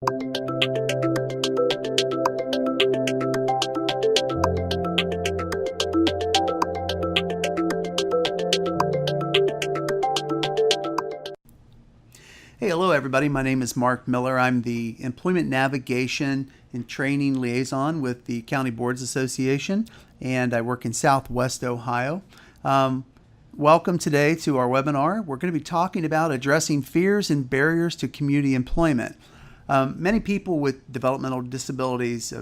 Hey, hello everybody. My name is Mark Miller. I'm the Employment Navigation and Training Liaison with the County Boards Association, and I work in Southwest Ohio. Welcome today to our webinar. We're going to be talking about addressing fears and barriers to community employment. Many people with developmental disabilities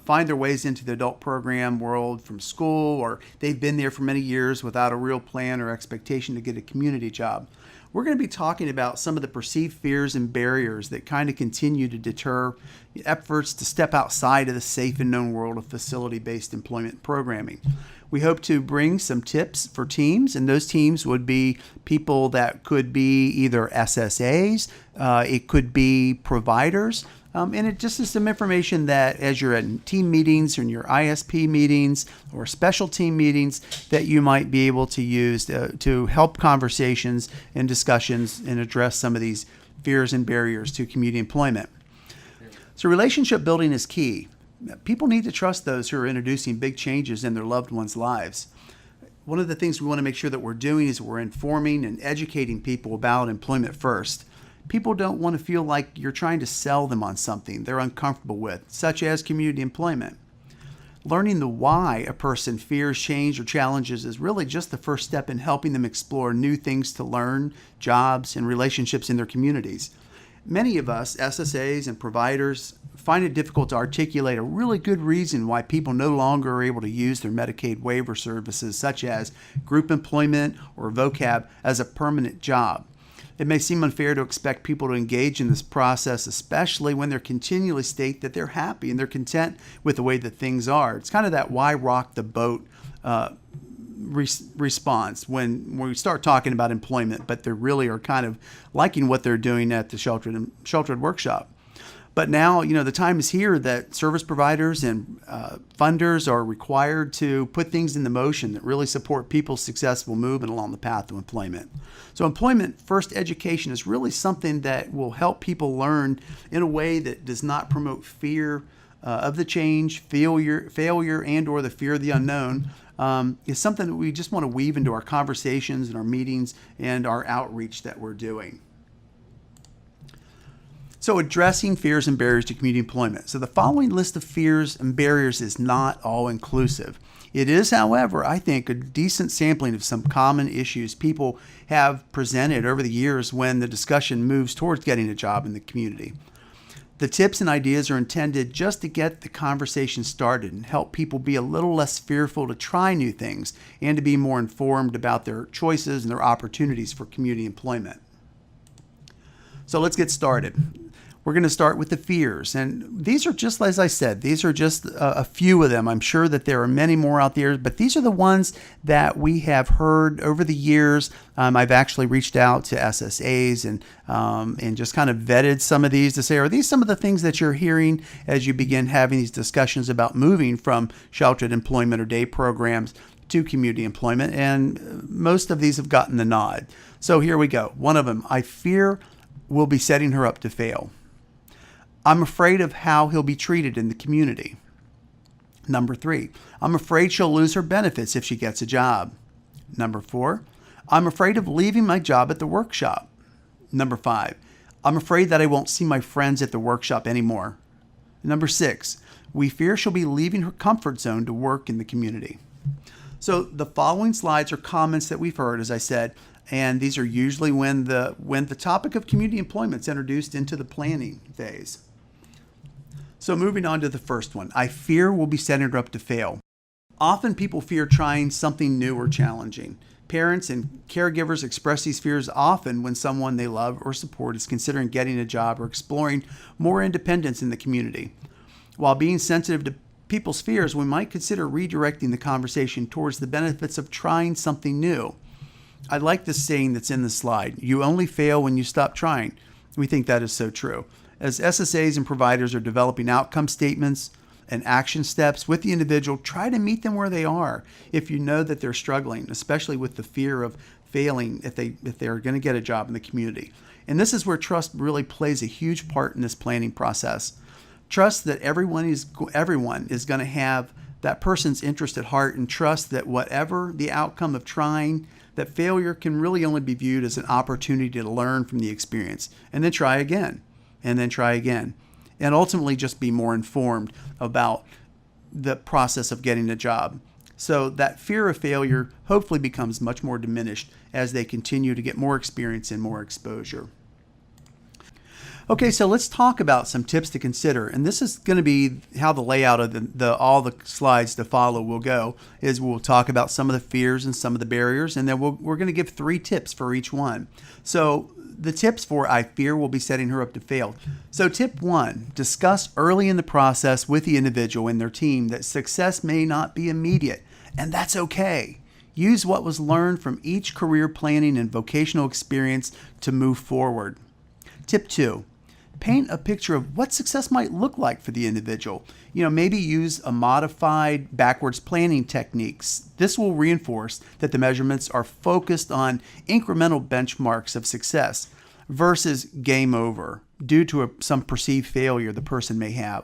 find their ways into the adult program world from school, or they've been there for many years without a real plan or expectation to get a community job. We're going to be talking about some of the perceived fears and barriers that kind of continue to deter efforts to step outside of the safe and known world of facility-based employment programming. We hope to bring some tips for teams, and those teams would be people that could be either SSAs, it could be providers, and it just is some information that as you're at team meetings or in your ISP meetings or special team meetings that you might be able to use to help conversations and discussions and address some of these fears and barriers to community employment. So relationship building is key. People need to trust those who are introducing big changes in their loved ones' lives. One of the things we want to make sure that we're doing is we're informing and educating people about employment first. People don't want to feel like you're trying to sell them on something they're uncomfortable with, such as community employment. Learning the why a person fears change or challenges is really just the first step in helping them explore new things to learn, jobs, and relationships in their communities. Many of us, SSAs and providers, find it difficult to articulate a really good reason why people no longer are able to use their Medicaid waiver services, such as group employment or VOCAB, as a permanent job. It may seem unfair to expect people to engage in this process, especially when they continually state that they're happy and they're content with the way that things are. It's kind of that why rock the boat response when we start talking about employment, but they really are kind of liking what they're doing at the sheltered workshop. But now, the time is here that service providers and funders are required to put things into motion that really support people's successful movement along the path to employment. So employment first education is really something that will help people learn in a way that does not promote fear of the change, failure and or the fear of the unknown. Is something that we just want to weave into our conversations and our meetings and our outreach that we're doing. So addressing fears and barriers to community employment. So the following list of fears and barriers is not all inclusive. It is, however, I think a decent sampling of some common issues people have presented over the years when the discussion moves towards getting a job in the community. The tips and ideas are intended just to get the conversation started and help people be a little less fearful to try new things and to be more informed about their choices and their opportunities for community employment. So let's get started. We're going to start with the fears. And these are just, as I said, these are just a few of them. I'm sure that there are many more out there, but these are the ones that we have heard over the years. I've actually reached out to SSAs and just kind of vetted some of these to say, are these some of the things that you're hearing as you begin having these discussions about moving from sheltered employment or day programs to community employment? And most of these have gotten the nod. So here we go. One of them, I fear we'll be setting her up to fail. I'm afraid of how he'll be treated in the community. Number 3, I'm afraid she'll lose her benefits if she gets a job. Number 4, I'm afraid of leaving my job at the workshop. Number 5, I'm afraid that I won't see my friends at the workshop anymore. Number 6, we fear she'll be leaving her comfort zone to work in the community. So the following slides are comments that we've heard, as I said, and these are usually when the topic of community employment is introduced into the planning phase. So moving on to the first one, I fear we'll be setting her up to fail. Often people fear trying something new or challenging. Parents and caregivers express these fears often when someone they love or support is considering getting a job or exploring more independence in the community. While being sensitive to people's fears, we might consider redirecting the conversation towards the benefits of trying something new. I like this saying that's in the slide, you only fail when you stop trying. We think that is so true. As SSAs and providers are developing outcome statements and action steps with the individual, try to meet them where they are if you know that they're struggling, especially with the fear of failing if they're going to get a job in the community. And this is where trust really plays a huge part in this planning process. Trust that everyone is going to have that person's interest at heart, and trust that whatever the outcome of trying, that failure can really only be viewed as an opportunity to learn from the experience and then try again and then try again. And ultimately just be more informed about the process of getting a job. So that fear of failure hopefully becomes much more diminished as they continue to get more experience and more exposure. Okay, so let's talk about some tips to consider. And this is going to be how the layout of all the slides to follow will go, is we'll talk about some of the fears and some of the barriers, and then we're going to give 3 tips for each one. So the tips for I fear will be setting her up to fail. So tip 1, discuss early in the process with the individual and their team that success may not be immediate, and that's okay. Use what was learned from each career planning and vocational experience to move forward. Tip 2, paint a picture of what success might look like for the individual. Maybe use a modified backwards planning techniques. This will reinforce that the measurements are focused on incremental benchmarks of success versus game over due to some perceived failure the person may have.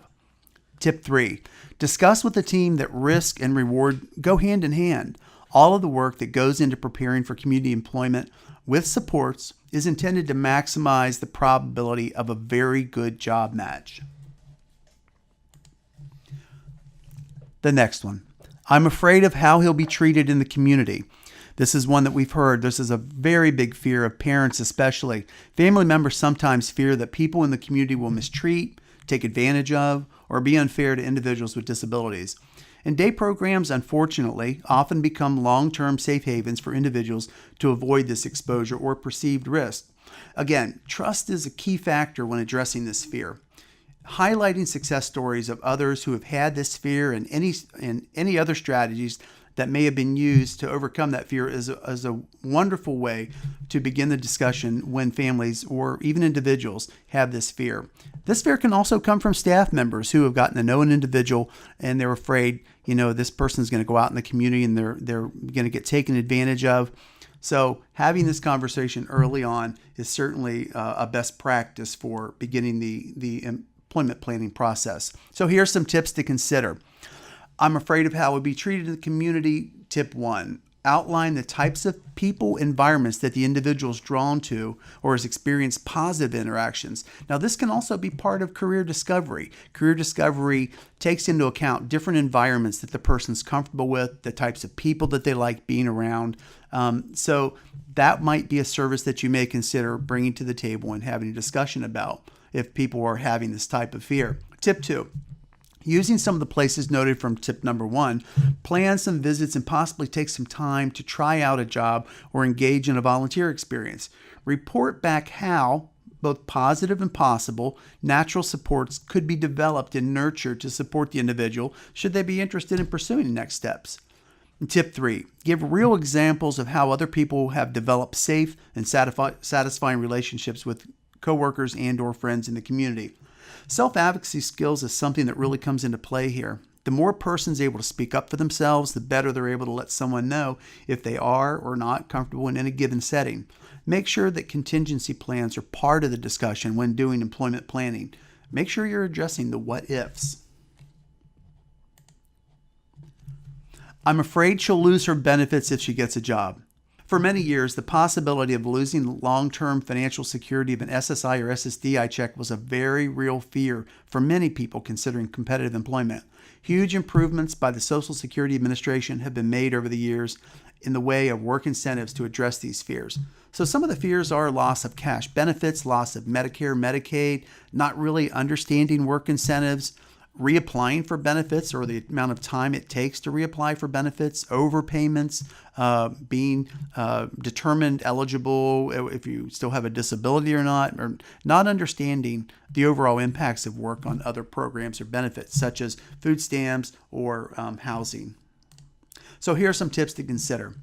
Tip 3, discuss with the team that risk and reward go hand in hand. All of the work that goes into preparing for community employment with supports is intended to maximize the probability of a very good job match. The next one, I'm afraid of how he'll be treated in the community. This is one that we've heard. This is a very big fear of parents especially. Family members sometimes fear that people in the community will mistreat, take advantage of, or be unfair to individuals with disabilities. And day programs, unfortunately, often become long-term safe havens for individuals to avoid this exposure or perceived risk. Again, trust is a key factor when addressing this fear. Highlighting success stories of others who have had this fear and any other strategies that may have been used to overcome that fear is a wonderful way to begin the discussion when families or even individuals have this fear. This fear can also come from staff members who have gotten to know an individual and they're afraid, this person is going to go out in the community and they're going to get taken advantage of. So having this conversation early on is certainly a best practice for beginning the employment planning process. So here's some tips to consider. I'm afraid of how it would be treated in the community. Tip 1, outline the types of people, environments that the individual is drawn to or has experienced positive interactions. Now, this can also be part of career discovery. Career discovery takes into account different environments that the person's comfortable with, the types of people that they like being around. So that might be a service that you may consider bringing to the table and having a discussion about if people are having this type of fear. Tip 2, using some of the places noted from tip number 1, plan some visits and possibly take some time to try out a job or engage in a volunteer experience. Report back how, both positive and possible, natural supports could be developed and nurtured to support the individual should they be interested in pursuing next steps. And tip 3, give real examples of how other people have developed safe and satisfying relationships with coworkers and or friends in the community. Self-advocacy skills is something that really comes into play here. The more a person's able to speak up for themselves, the better they're able to let someone know if they are or not comfortable in any given setting. Make sure that contingency plans are part of the discussion when doing employment planning. Make sure you're addressing the what-ifs. I'm afraid she'll lose her benefits if she gets a job. For many years, the possibility of losing long-term financial security of an SSI or SSDI check was a very real fear for many people considering competitive employment. Huge improvements by the Social Security Administration have been made over the years in the way of work incentives to address these fears. So some of the fears are loss of cash benefits, loss of Medicare, Medicaid, not really understanding work incentives, reapplying for benefits or the amount of time it takes to reapply for benefits, overpayments, being determined eligible if you still have a disability or not understanding the overall impacts of work on other programs or benefits such as food stamps or housing. So here are some tips to consider.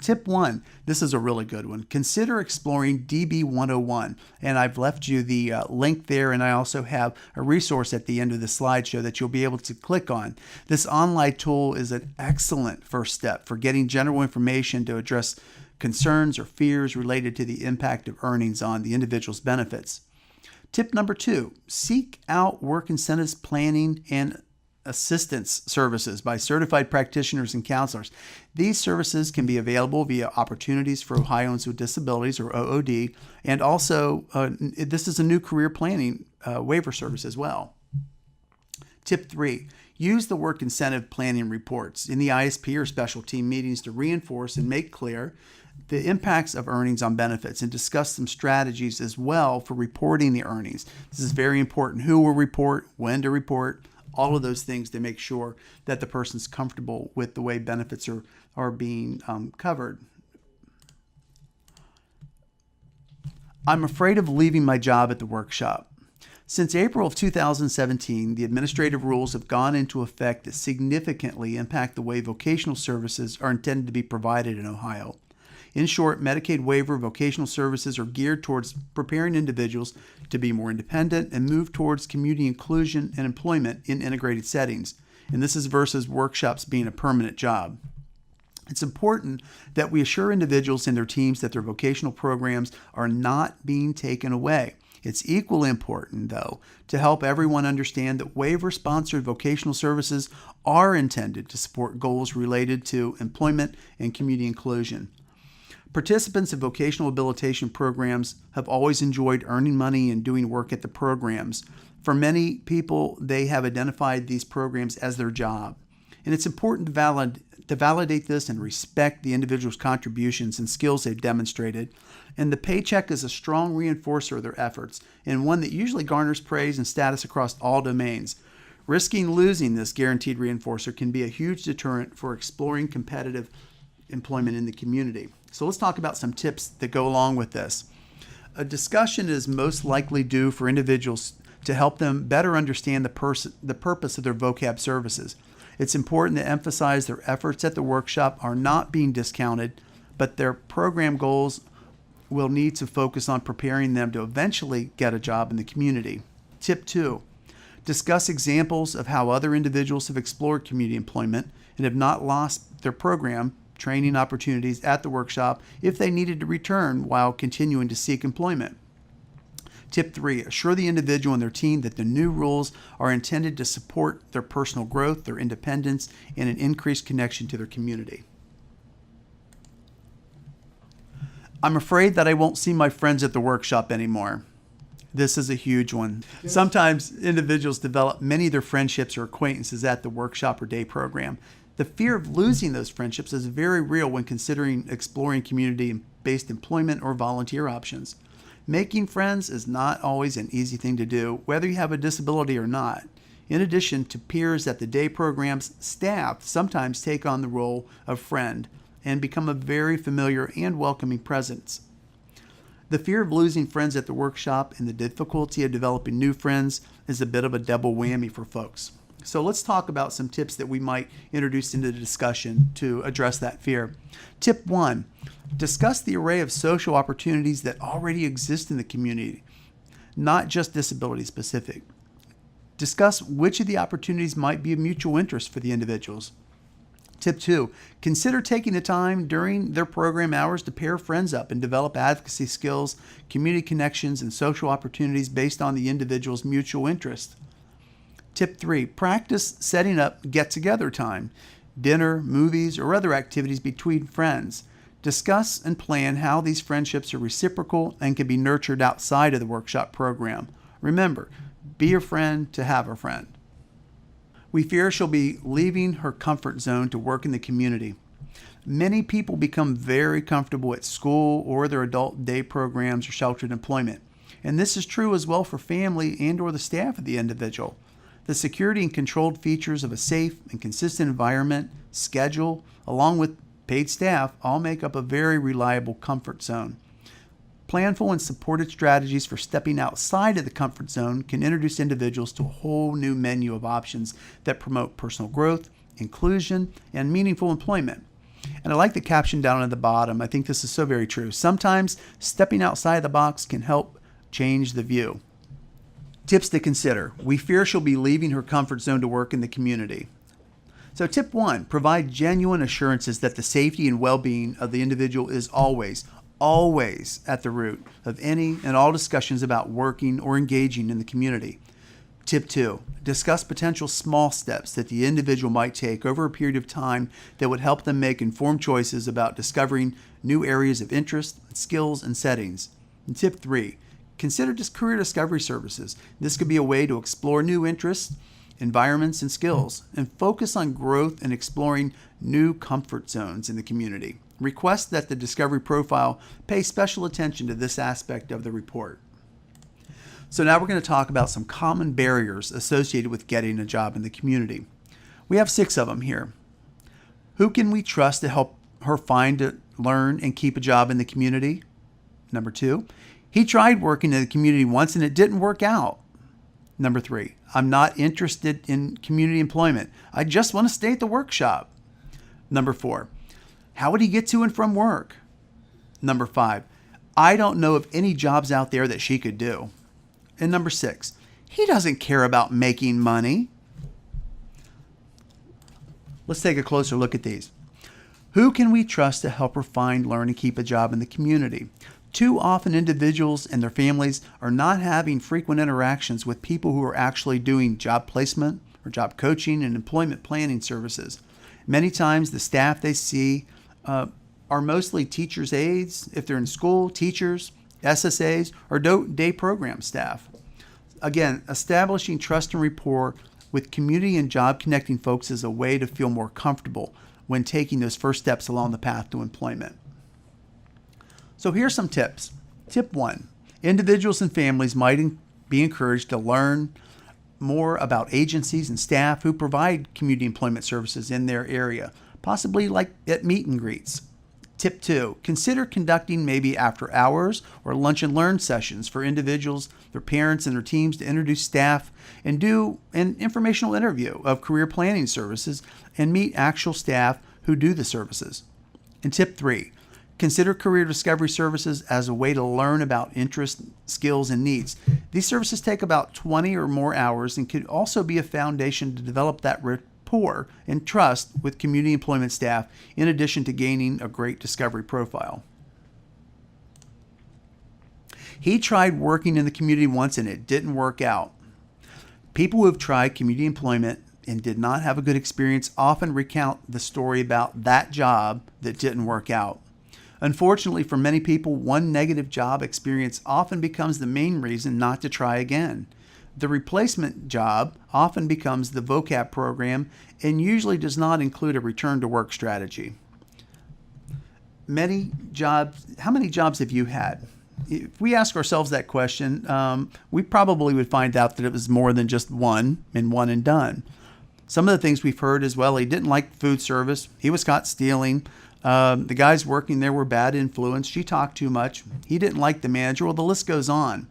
Tip 1, this is a really good one. Consider exploring DB 101. And I've left you the link there, and I also have a resource at the end of the slideshow that you'll be able to click on. This online tool is an excellent first step for getting general information to address concerns or fears related to the impact of earnings on the individual's benefits. Tip number 2, seek out work incentives planning and assistance services by certified practitioners and counselors. These services can be available via Opportunities for Ohioans with Disabilities, or OOD, and also this is a new career planning waiver service as well. Tip 3, use the work incentive planning reports in the ISP or special team meetings to reinforce and make clear the impacts of earnings on benefits, and discuss some strategies as well for reporting the earnings. This is very important. Who will report, when to report, all of those things to make sure that the person's comfortable with the way benefits are being covered. I'm afraid of leaving my job at the workshop. Since April of 2017, the administrative rules have gone into effect that significantly impact the way vocational services are intended to be provided in Ohio. In short, Medicaid waiver vocational services are geared towards preparing individuals to be more independent and move towards community inclusion and employment in integrated settings. And this is versus workshops being a permanent job. It's important that we assure individuals and their teams that their vocational programs are not being taken away. It's equally important, though, to help everyone understand that waiver-sponsored vocational services are intended to support goals related to employment and community inclusion. Participants in vocational habilitation programs have always enjoyed earning money and doing work at the programs. For many people, they have identified these programs as their job. And it's important to validate this and respect the individual's contributions and skills they've demonstrated. And the paycheck is a strong reinforcer of their efforts, and one that usually garners praise and status across all domains. Risking losing this guaranteed reinforcer can be a huge deterrent for exploring competitive employment in the community. So let's talk about some tips that go along with this. A discussion is most likely due for individuals to help them better understand the purpose of their vocab services. It's important to emphasize their efforts at the workshop are not being discounted, but their program goals will need to focus on preparing them to eventually get a job in the community. Tip 2, discuss examples of how other individuals have explored community employment and have not lost their program training opportunities at the workshop if they needed to return while continuing to seek employment. Tip 3, assure the individual and their team that the new rules are intended to support their personal growth, their independence, and an increased connection to their community. I'm afraid that I won't see my friends at the workshop anymore. This is a huge one. Yes. Sometimes individuals develop many of their friendships or acquaintances at the workshop or day program. The fear of losing those friendships is very real when considering exploring community-based employment or volunteer options. Making friends is not always an easy thing to do, whether you have a disability or not. In addition to peers at the day programs, staff sometimes take on the role of friend and become a very familiar and welcoming presence. The fear of losing friends at the workshop and the difficulty of developing new friends is a bit of a double whammy for folks. So let's talk about some tips that we might introduce into the discussion to address that fear. Tip 1, discuss the array of social opportunities that already exist in the community, not just disability specific. Discuss which of the opportunities might be of mutual interest for the individuals. Tip 2, consider taking the time during their program hours to pair friends up and develop advocacy skills, community connections, and social opportunities based on the individual's mutual interest. Tip 3, practice setting up get-together time, dinner, movies, or other activities between friends. Discuss and plan how these friendships are reciprocal and can be nurtured outside of the workshop program. Remember, be a friend to have a friend. We fear she'll be leaving her comfort zone to work in the community. Many people become very comfortable at school or their adult day programs or sheltered employment. And this is true as well for family and or the staff of the individual. The security and controlled features of a safe and consistent environment, schedule, along with paid staff, all make up a very reliable comfort zone. Planful and supported strategies for stepping outside of the comfort zone can introduce individuals to a whole new menu of options that promote personal growth, inclusion, and meaningful employment. And I like the caption down at the bottom. I think this is so very true. Sometimes stepping outside the box can help change the view. Tips to consider. We fear she'll be leaving her comfort zone to work in the community. So tip 1, provide genuine assurances that the safety and well-being of the individual is always at the root of any and all discussions about working or engaging in the community. Tip 2, discuss potential small steps that the individual might take over a period of time that would help them make informed choices about discovering new areas of interest, skills, and settings. And tip 3, consider career discovery services. This could be a way to explore new interests, environments, and skills, and focus on growth and exploring new comfort zones in the community. Request that the discovery profile pay special attention to this aspect of the report. So now we're going to talk about some common barriers associated with getting a job in the community. We have 6 of them here. Who can we trust to help her find, learn, and keep a job in the community? Number 2, he tried working in the community once and it didn't work out. Number 3, I'm not interested in community employment. I just want to stay at the workshop. Number 4, how would he get to and from work? Number 5, I don't know of any jobs out there that she could do. And number 6, he doesn't care about making money. Let's take a closer look at these. Who can we trust to help her find, learn, and keep a job in the community? Too often individuals and their families are not having frequent interactions with people who are actually doing job placement or job coaching and employment planning services. Many times the staff they see are mostly teachers' aides, if they're in school, teachers, SSAs, or day program staff. Again, establishing trust and rapport with community and job connecting folks is a way to feel more comfortable when taking those first steps along the path to employment. So here's some tips. Tip 1, individuals and families might be encouraged to learn more about agencies and staff who provide community employment services in their area, possibly like at meet and greets. Tip 2, consider conducting maybe after hours or lunch and learn sessions for individuals, their parents, and their teams to introduce staff and do an informational interview of career planning services and meet actual staff who do the services. And tip 3, consider career discovery services as a way to learn about interests, skills, and needs. These services take about 20 or more hours and could also be a foundation to develop that rapport and trust with community employment staff, in addition to gaining a great discovery profile. He tried working in the community once and it didn't work out. People who have tried community employment and did not have a good experience often recount the story about that job that didn't work out. Unfortunately, for many people, one negative job experience often becomes the main reason not to try again. The replacement job often becomes the vocab program and usually does not include a return to work strategy. How many jobs have you had? If we ask ourselves that question, we probably would find out that it was more than just one and done. Some of the things we've heard is, well, he didn't like food service. He was caught stealing. The guys working there were bad influence. She talked too much. He didn't like the manager. Well, the list goes on.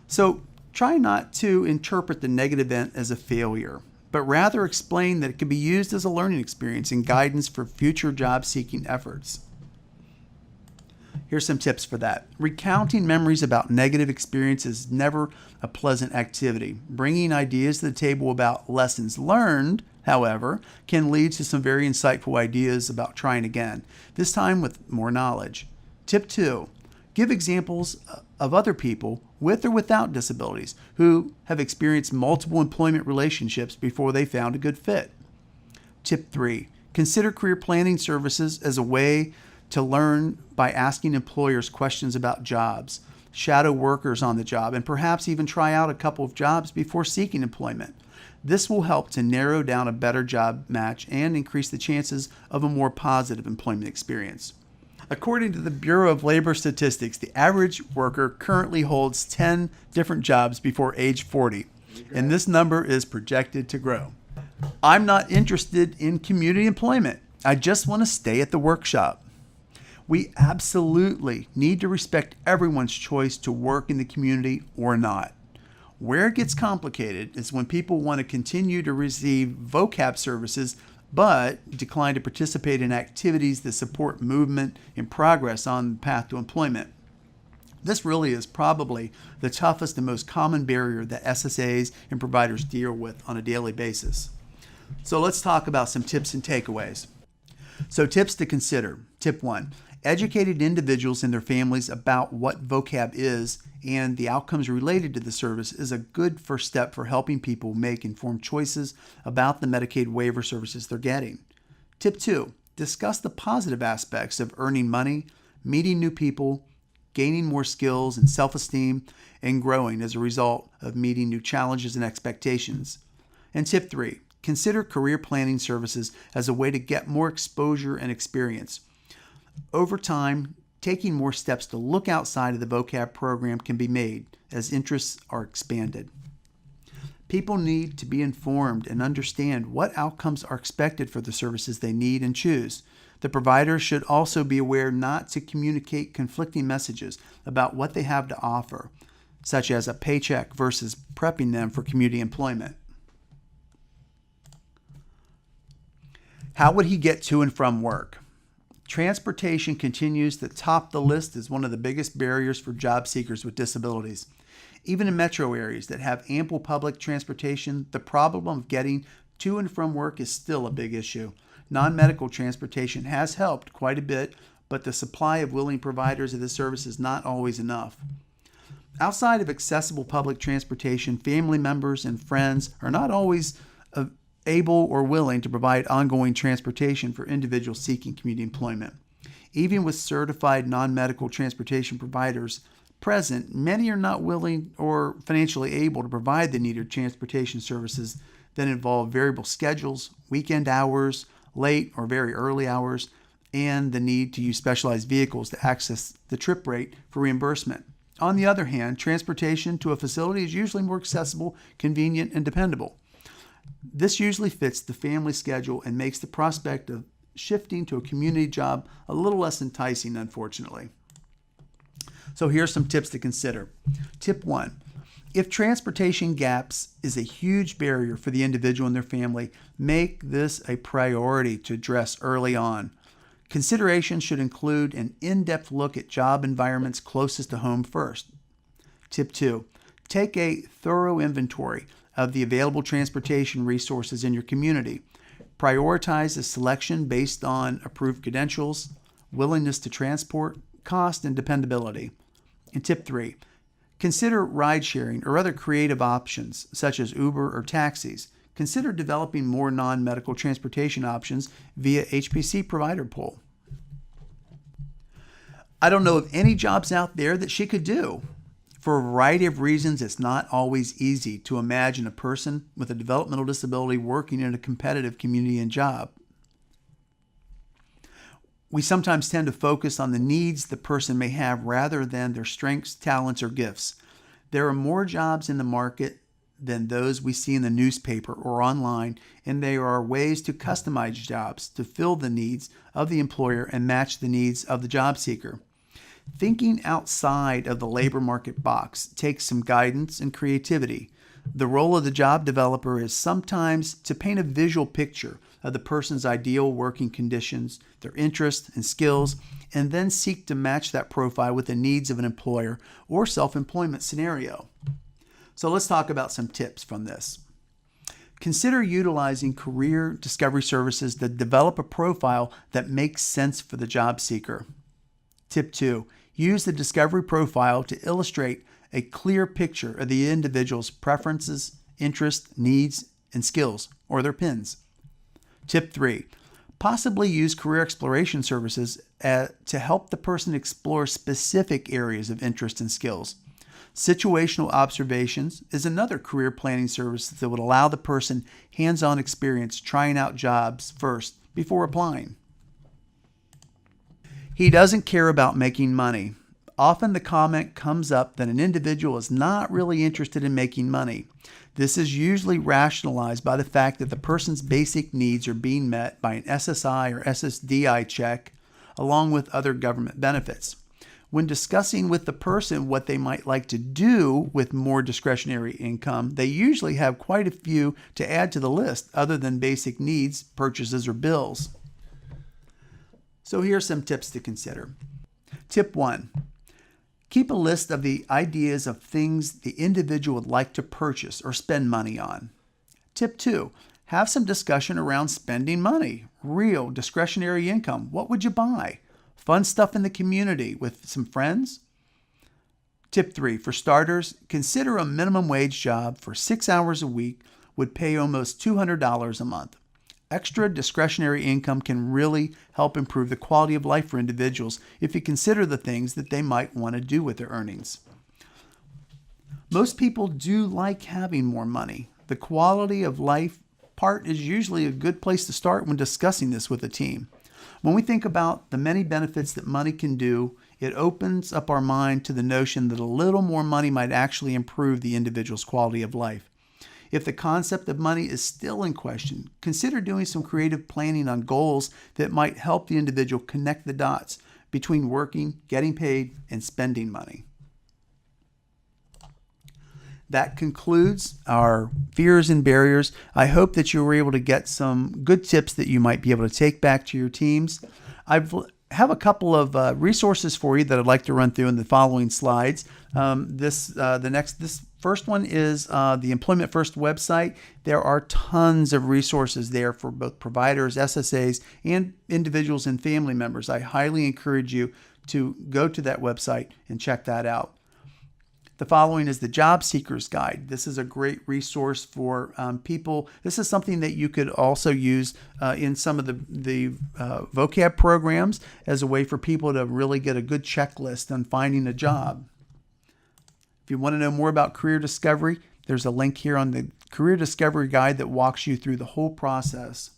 So try not to interpret the negative event as a failure, but rather explain that it can be used as a learning experience and guidance for future job-seeking efforts. Here's some tips for that. Recounting memories about negative experiences is never a pleasant activity. Bringing ideas to the table about lessons learned, however, can lead to some very insightful ideas about trying again, this time with more knowledge. Tip 2, give examples of other people with or without disabilities who have experienced multiple employment relationships before they found a good fit. Tip 3, consider career planning services as a way to learn by asking employers questions about jobs, shadow workers on the job, and perhaps even try out a couple of jobs before seeking employment. This will help to narrow down a better job match and increase the chances of a more positive employment experience. According to the Bureau of Labor Statistics, the average worker currently holds 10 different jobs before age 40, and this number is projected to grow. I'm not interested in community employment. I just want to stay at the workshop. We absolutely need to respect everyone's choice to work in the community or not. Where it gets complicated is when people want to continue to receive vocab services but decline to participate in activities that support movement and progress on the path to employment. This really is probably the toughest and most common barrier that SSAs and providers deal with on a daily basis. So let's talk about some tips and takeaways. So tips to consider. Tip 1. Educated individuals and their families about what vocab is and the outcomes related to the service is a good first step for helping people make informed choices about the Medicaid waiver services they're getting. Tip 2. Discuss the positive aspects of earning money, meeting new people, gaining more skills and self-esteem, and growing as a result of meeting new challenges and expectations. And tip 3. Consider career planning services as a way to get more exposure and experience. Over time, taking more steps to look outside of the vocab program can be made as interests are expanded. People need to be informed and understand what outcomes are expected for the services they need and choose. The provider should also be aware not to communicate conflicting messages about what they have to offer, such as a paycheck versus prepping them for community employment. How would he get to and from work? Transportation continues to top the list as one of the biggest barriers for job seekers with disabilities. Even in metro areas that have ample public transportation, the problem of getting to and from work is still a big issue. Non-medical transportation has helped quite a bit, but the supply of willing providers of this service is not always enough. Outside of accessible public transportation, family members and friends are not always able or willing to provide ongoing transportation for individuals seeking community employment. Even with certified non-medical transportation providers present, many are not willing or financially able to provide the needed transportation services that involve variable schedules, weekend hours, late or very early hours, and the need to use specialized vehicles to access the trip rate for reimbursement. On the other hand, transportation to a facility is usually more accessible, convenient, and dependable. This usually fits the family schedule and makes the prospect of shifting to a community job a little less enticing, unfortunately. So here's some tips to consider. Tip 1. If transportation gaps is a huge barrier for the individual and their family, make this a priority to address early on. Consideration should include an in-depth look at job environments closest to home first. Tip 2. Take a thorough inventory of the available transportation resources in your community. Prioritize the selection based on approved credentials, willingness to transport, cost, and dependability. And tip 3, consider ride-sharing or other creative options such as Uber or taxis. Consider developing more non-medical transportation options via HPC provider pool. I don't know of any jobs out there that she could do. For a variety of reasons, it's not always easy to imagine a person with a developmental disability working in a competitive community and job. We sometimes tend to focus on the needs the person may have rather than their strengths, talents, or gifts. There are more jobs in the market than those we see in the newspaper or online, and there are ways to customize jobs to fill the needs of the employer and match the needs of the job seeker. Thinking outside of the labor market box takes some guidance and creativity. The role of the job developer is sometimes to paint a visual picture of the person's ideal working conditions, their interests and skills, and then seek to match that profile with the needs of an employer or self-employment scenario. So let's talk about some tips from this. Consider utilizing career discovery services that develop a profile that makes sense for the job seeker. Tip 2, use the discovery profile to illustrate a clear picture of the individual's preferences, interests, needs, and skills, or their PINs. Tip 3, possibly use career exploration services to help the person explore specific areas of interest and skills. Situational observations is another career planning service that would allow the person hands-on experience trying out jobs first before applying. He doesn't care about making money. Often the comment comes up that an individual is not really interested in making money. This is usually rationalized by the fact that the person's basic needs are being met by an SSI or SSDI check, along with other government benefits. When discussing with the person what they might like to do with more discretionary income, they usually have quite a few to add to the list other than basic needs, purchases, or bills. So here are some tips to consider. Tip 1. Keep a list of the ideas of things the individual would like to purchase or spend money on. Tip 2. Have some discussion around spending money, real discretionary income. What would you buy? Fun stuff in the community with some friends. Tip 3, for starters, consider a minimum wage job for 6 hours a week would pay almost $200 a month. Extra discretionary income can really help improve the quality of life for individuals if you consider the things that they might want to do with their earnings. Most people do like having more money. The quality of life part is usually a good place to start when discussing this with a team. When we think about the many benefits that money can do, it opens up our mind to the notion that a little more money might actually improve the individual's quality of life. If the concept of money is still in question, consider doing some creative planning on goals that might help the individual connect the dots between working, getting paid, and spending money. That concludes our fears and barriers. I hope that you were able to get some good tips that you might be able to take back to your teams. I have a couple of resources for you that I'd like to run through in the following slides. This first one is the Employment First website. There are tons of resources there for both providers, SSAs, and individuals and family members. I highly encourage you to go to that website and check that out. The following is the Job Seeker's Guide. This is a great resource for people. This is something that you could also use in some of the vocab programs as a way for people to really get a good checklist on finding a job. If you want to know more about career discovery, there's a link here on the Career Discovery Guide that walks you through the whole process.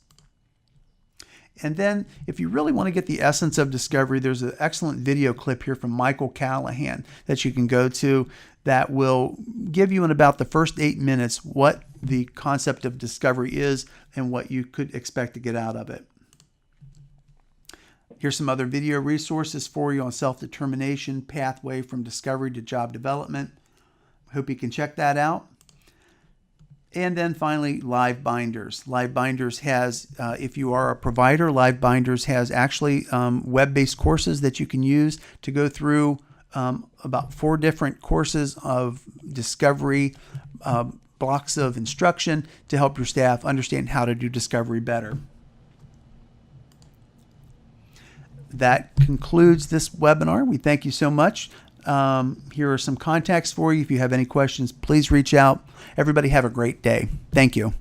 And then if you really want to get the essence of discovery, there's an excellent video clip here from Michael Callahan that you can go to that will give you in about the first 8 minutes what the concept of discovery is and what you could expect to get out of it. Here's some other video resources for you on self-determination, pathway from discovery to job development. I hope you can check that out. And then finally, LiveBinders. LiveBinders has, if you are a provider, LiveBinders has actually web-based courses that you can use to go through about 4 different courses of discovery, blocks of instruction to help your staff understand how to do discovery better. That concludes this webinar. We thank you so much. Here are some contacts for you. If you have any questions, please reach out. Everybody have a great day. Thank you.